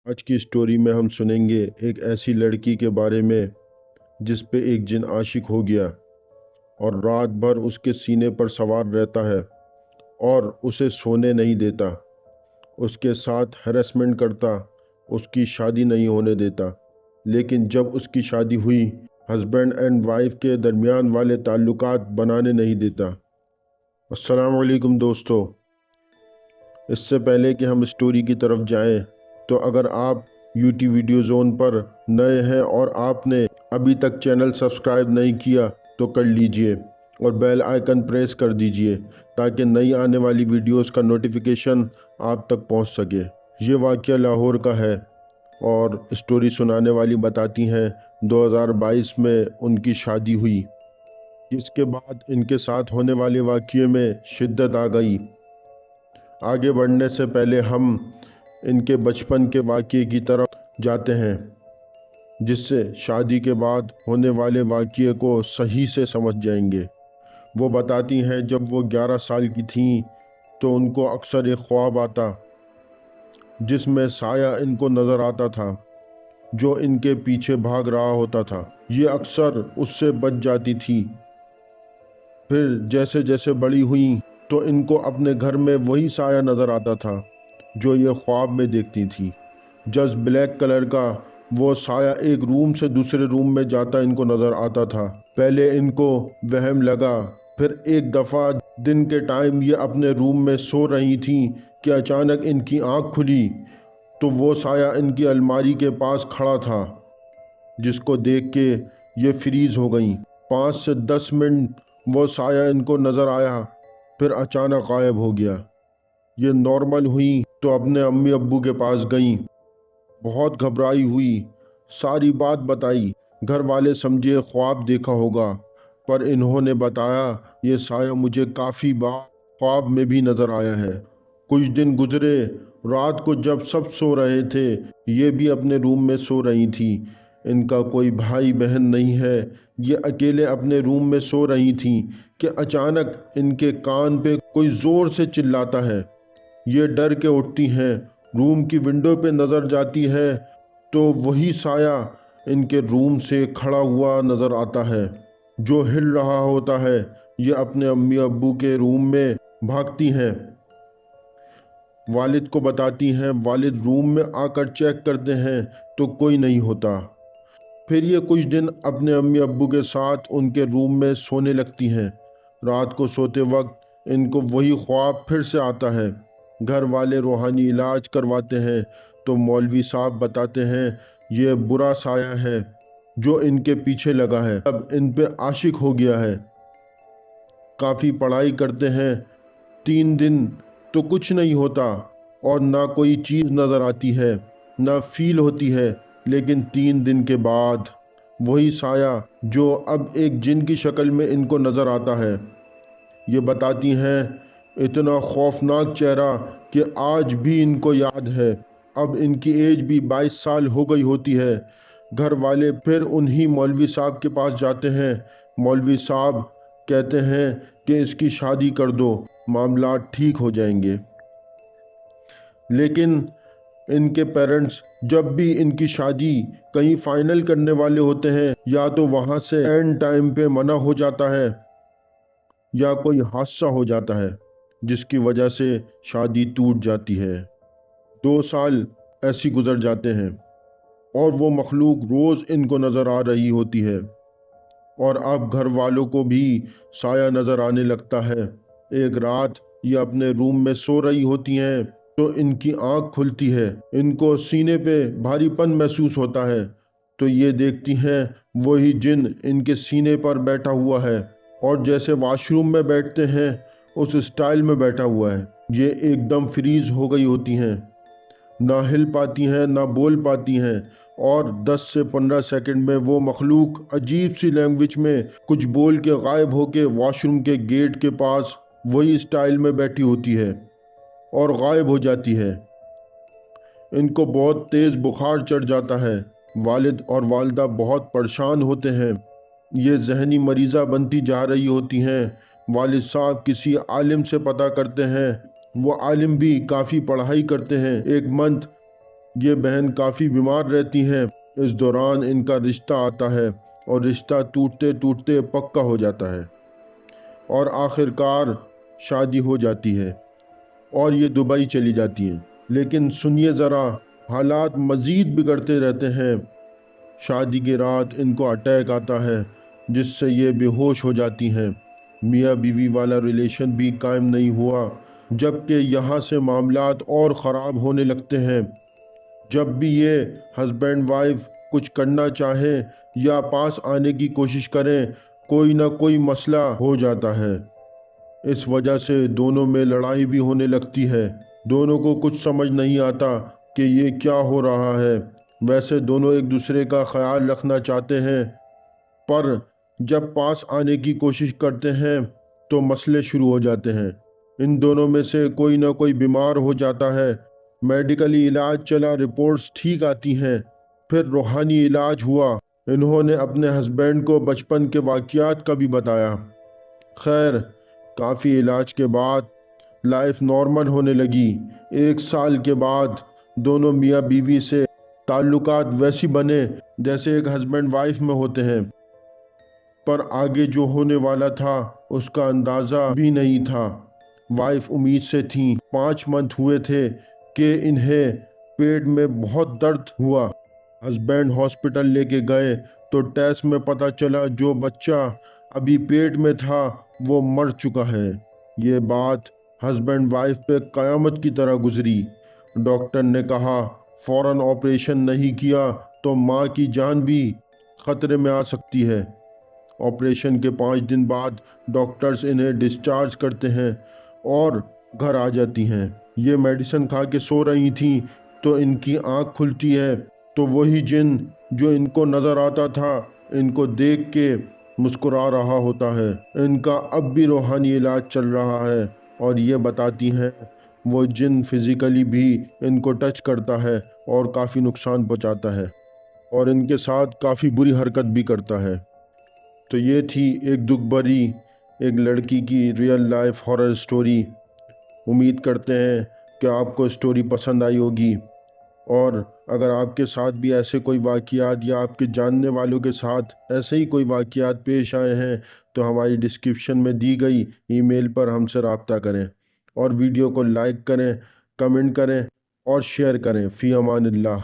आज की स्टोरी में हम सुनेंगे एक ऐसी लड़की के बारे में जिस पे एक जिन आशिक हो गया और रात भर उसके सीने पर सवार रहता है और उसे सोने नहीं देता, उसके साथ हैरेसमेंट करता, उसकी शादी नहीं होने देता। लेकिन जब उसकी शादी हुई, हस्बैंड एंड वाइफ के दरमियान वाले ताल्लुकात बनाने नहीं देता। अस्सलाम वालेकुम दोस्तों। इससे पहले कि हम स्टोरी की तरफ जाएं, तो अगर आप यूट्यूब वीडियो जोन पर नए हैं और आपने अभी तक चैनल सब्सक्राइब नहीं किया तो कर लीजिए और बेल आइकन प्रेस कर दीजिए ताकि नई आने वाली वीडियोस का नोटिफिकेशन आप तक पहुंच सके। ये वाक़या लाहौर का है और स्टोरी सुनाने वाली बताती हैं 2022 में उनकी शादी हुई, जिसके बाद इनके साथ होने वाले वाक़ये में शिद्दत आ गई। आगे बढ़ने से पहले हम इनके बचपन के वाक़ये की तरफ जाते हैं, जिससे शादी के बाद होने वाले वाक़ये को सही से समझ जाएंगे। वो बताती हैं जब वो 11 साल की थीं तो उनको अक्सर एक ख्वाब आता जिसमें साया इनको नज़र आता था जो इनके पीछे भाग रहा होता था। ये अक्सर उससे बच जाती थी। फिर जैसे जैसे बड़ी हुई तो इनको अपने घर में वही साया नज़र आता था जो ये ख्वाब में देखती थी। जस्ट ब्लैक कलर का वो साया एक रूम से दूसरे रूम में जाता इनको नज़र आता था। पहले इनको वहम लगा, फिर एक दफ़ा दिन के टाइम ये अपने रूम में सो रही थी कि अचानक इनकी आँख खुली तो वो साया इनकी अलमारी के पास खड़ा था, जिसको देख के ये फ्रीज़ हो गई। 5 से 10 मिनट वो साया इनको नज़र आया, फिर अचानक गायब हो गया। ये नॉर्मल हुई तो अपने अम्मी अब्बू के पास गई, बहुत घबराई हुई, सारी बात बताई। घर वाले समझे ख्वाब देखा होगा, पर इन्होंने बताया ये साया मुझे काफ़ी बार ख्वाब में भी नज़र आया है। कुछ दिन गुजरे, रात को जब सब सो रहे थे ये भी अपने रूम में सो रही थी। इनका कोई भाई बहन नहीं है, ये अकेले अपने रूम में सो रही थी कि अचानक इनके कान पे कोई ज़ोर से चिल्लाता है। ये डर के उठती हैं, रूम की विंडो पे नज़र जाती है तो वही साया इनके रूम से खड़ा हुआ नज़र आता है जो हिल रहा होता है। ये अपने अम्मी अब्बू के रूम में भागती हैं, वालिद को बताती हैं। वालिद रूम में आकर चेक करते हैं तो कोई नहीं होता। फिर ये कुछ दिन अपने अम्मी अब्बू के साथ उनके रूम में सोने लगती हैं। रात को सोते वक्त इनको वही ख्वाब फिर से आता है। घर वाले रूहानी इलाज करवाते हैं तो मौलवी साहब बताते हैं ये बुरा साया है जो इनके पीछे लगा है, अब इन पे आशिक हो गया है। काफ़ी पढ़ाई करते हैं, 3 दिन तो कुछ नहीं होता और ना कोई चीज़ नज़र आती है, ना फील होती है। लेकिन 3 दिन के बाद वही साया जो अब एक जिन की शक्ल में इनको नज़र आता है। ये बताती हैं इतना खौफनाक चेहरा कि आज भी इनको याद है। अब इनकी एज भी 22 साल हो गई होती है। घर वाले फिर उन्हीं मौलवी साहब के पास जाते हैं। मौलवी साहब कहते हैं कि इसकी शादी कर दो, मामला ठीक हो जाएंगे। लेकिन इनके पेरेंट्स जब भी इनकी शादी कहीं फाइनल करने वाले होते हैं या तो वहाँ से एंड टाइम पे मना हो जाता है या कोई हादसा हो जाता है जिसकी वजह से शादी टूट जाती है। 2 साल ऐसी गुजर जाते हैं और वो मखलूक रोज़ इनको नज़र आ रही होती है और अब घर वालों को भी साया नज़र आने लगता है। एक रात ये अपने रूम में सो रही होती हैं तो इनकी आँख खुलती है, इनको सीने पे भारीपन महसूस होता है तो ये देखती हैं वही जिन इनके सीने पर बैठा हुआ है और जैसे वॉशरूम में बैठते हैं उस स्टाइल में बैठा हुआ है। ये एकदम फ्रीज हो गई होती हैं, ना हिल पाती हैं ना बोल पाती हैं और 10 से 15 सेकंड में वो मखलूक अजीब सी लैंग्वेज में कुछ बोल के गायब होके वॉशरूम के गेट के पास वही स्टाइल में बैठी होती है और गायब हो जाती है। इनको बहुत तेज़ बुखार चढ़ जाता है। वालिद और वालदा बहुत परेशान होते हैं। ये जहनी मरीज़ा बनती जा रही होती हैं। वालिद साहब किसी आलिम से पता करते हैं, वो आलिम भी काफ़ी पढ़ाई करते हैं। एक मंथ یہ بہن کافی بیمار رہتی ہیں۔ اس دوران ان کا رشتہ آتا ہے اور رشتہ ٹوٹتے ٹوٹتے پکا ہو جاتا ہے اور آخر کار شادی ہو جاتی ہے اور یہ دبئی چلی جاتی ہیں۔ لیکن سنیے ذرا، حالات مزید بگڑتے رہتے ہیں۔ شادی کی رات ان کو اٹیک آتا ہے جس سے یہ بے ہوش ہو جاتی ہیں۔ میاں بیوی والا ریلیشن بھی قائم نہیں ہوا، جبکہ یہاں سے معاملات اور خراب ہونے لگتے ہیں۔ جب بھی یہ ہسبینڈ وائف کچھ کرنا چاہیں یا پاس آنے کی کوشش کریں، کوئی نہ کوئی مسئلہ ہو جاتا ہے۔ اس وجہ سے دونوں میں لڑائی بھی ہونے لگتی ہے۔ دونوں کو کچھ سمجھ نہیں آتا کہ یہ کیا ہو رہا ہے۔ ویسے دونوں ایک دوسرے کا خیال رکھنا چاہتے ہیں، پر جب پاس آنے کی کوشش کرتے ہیں تو مسئلے شروع ہو جاتے ہیں۔ ان دونوں میں سے کوئی نہ کوئی بیمار ہو جاتا ہے۔ میڈیکلی علاج چلا، رپورٹس ٹھیک آتی ہیں، پھر روحانی علاج ہوا۔ انہوں نے اپنے ہسبینڈ کو بچپن کے واقعات کا بھی بتایا۔ خیر، کافی علاج کے بعد لائف نارمل ہونے لگی۔ 1 سال کے بعد دونوں میاں بیوی سے تعلقات ویسی بنے جیسے ایک ہسبینڈ وائف میں ہوتے ہیں، پر آگے جو ہونے والا تھا اس کا اندازہ بھی نہیں تھا۔ وائف امید سے تھیں۔ 5 منتھ ہوئے تھے کہ انہیں پیٹ میں بہت درد ہوا۔ ہسبینڈ ہاسپٹل لے کے گئے تو ٹیسٹ میں پتہ چلا جو بچہ ابھی پیٹ میں تھا وہ مر چکا ہے۔ یہ بات ہسبینڈ وائف پہ قیامت کی طرح گزری۔ ڈاکٹر نے کہا فوراً آپریشن نہیں کیا تو ماں کی جان بھی خطرے میں آ سکتی ہے۔ آپریشن کے 5 دن بعد ڈاکٹرز انہیں ڈسچارج کرتے ہیں اور گھر آ جاتی ہیں۔ یہ میڈیسن کھا کے سو رہی تھیں تو ان کی آنکھ کھلتی ہے تو وہی جن جو ان کو نظر آتا تھا ان کو دیکھ کے مسکرا رہا ہوتا ہے۔ ان کا اب بھی روحانی علاج چل رہا ہے اور یہ بتاتی ہیں وہ جن فزیکلی بھی ان کو ٹچ کرتا ہے اور کافی نقصان پہنچاتا ہے اور ان کے ساتھ کافی بری حرکت بھی کرتا ہے۔ تو یہ تھی ایک دکھ بھری ایک لڑکی کی ریئل لائف ہارر سٹوری۔ امید کرتے ہیں کہ آپ کو سٹوری پسند آئی ہوگی، اور اگر آپ کے ساتھ بھی ایسے کوئی واقعات یا آپ کے جاننے والوں کے ساتھ ایسے ہی کوئی واقعات پیش آئے ہیں تو ہماری ڈسکرپشن میں دی گئی ای میل پر ہم سے رابطہ کریں، اور ویڈیو کو لائک کریں، کمنٹ کریں اور شیئر کریں۔ فی امان اللہ۔